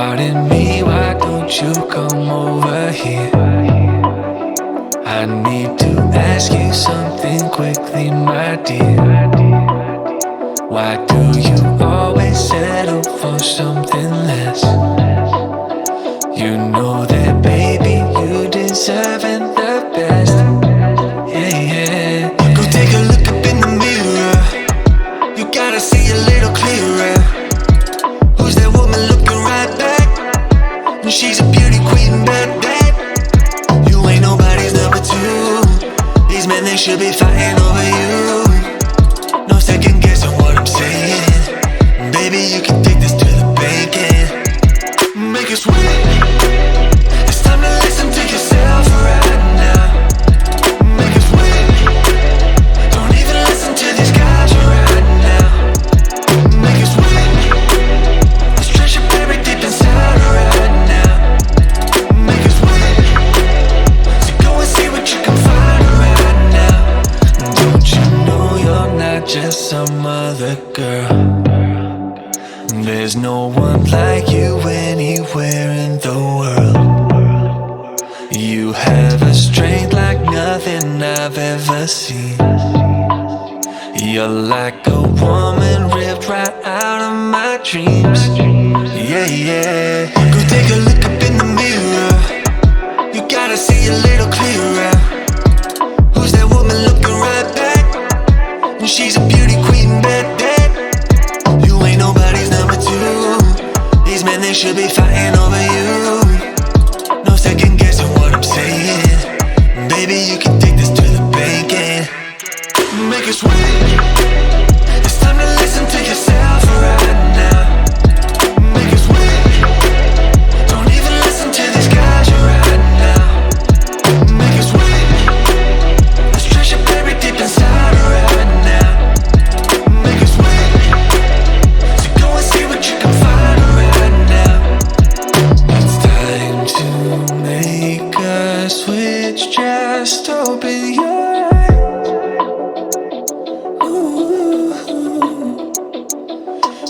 Pardon me, why don't you come over here? I need to ask you something quickly, my dear. Why do you always settle for something less? You know that, baby, you deserving the best. Yeah, yeah. Go take a look up in the mirror. You gotta see a little clearer. Who's that woman looking right back? She's a beauty queen, bad. You ain't nobody's number two. These men, they should be fighting over you. No second guessing what I'm saying. Baby, you can take this to the bank and make it sweet. It's time to listen to yourself right now. Make it sweet. Don't even listen to these guys right now. Make it sweet. This treasure buried deep inside right now. Make it sweet. So go and see what you can find right now. Don't you know you're not just some other girl? There's no one like you anywhere in the world. You have a strength like nothing I've ever seen. You're like a woman ripped right out of my dreams. Yeah, yeah. Go take a look up in the mirror. You gotta see a little clearer. Who's that woman looking right back? She's a beauty queen, bad. You ain't nobody's number two. These men, they should be fighting over you. No second guessing what I'm saying. Baby, you can take this to the bank and make it sweet. It's time to listen to yourself right now. Make it sweet. Don't even listen to these guys right now. Make it sweet. This treasure buried deep inside right now. Make it sweet. So go and see what you can find right now. It's time to make a switch. Just open your eyes. Ooh.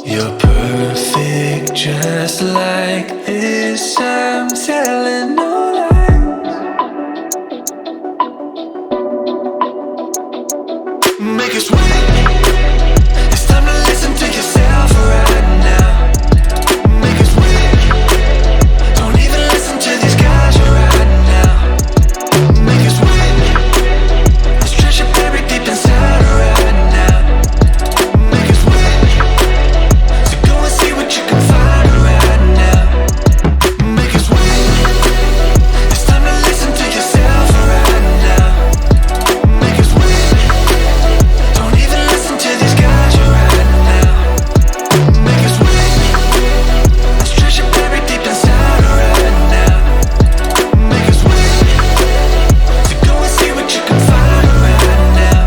You're perfect just like this. I'm telling no lies. Make it sweet. It's time to listen to yourself right now. Make it sweet. Don't even listen to these guys right now. Make it sweet. This treasure buried deep inside right now. Make it sweet. So go and see what you can find right now. Make it sweet. It's time to listen to yourself right now. Make it sweet. Don't even listen to these guys right now. Make it sweet. This treasure buried deep inside right now. Make it sweet. So go and see what you can find right now.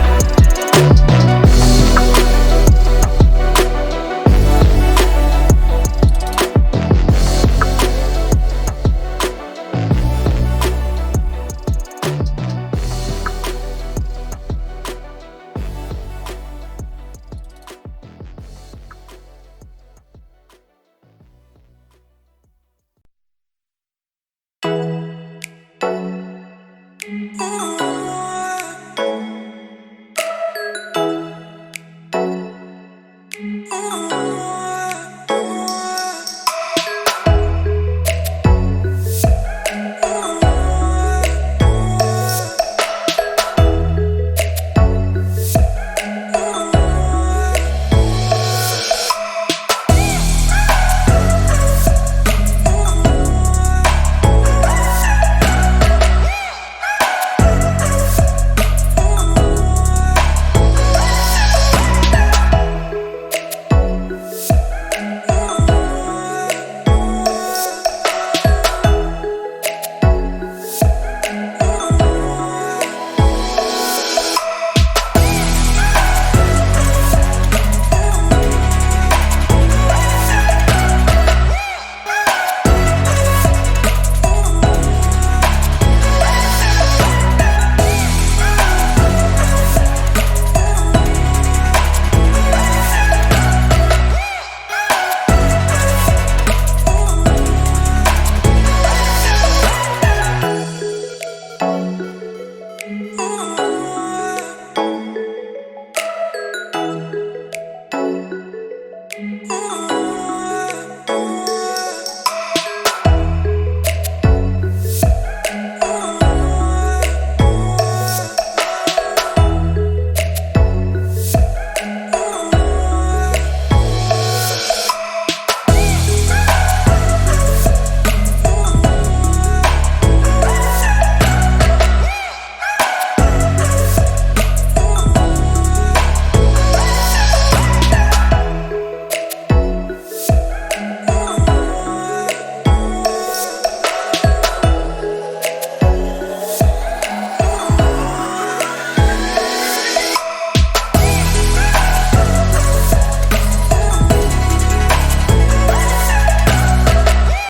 Ooh.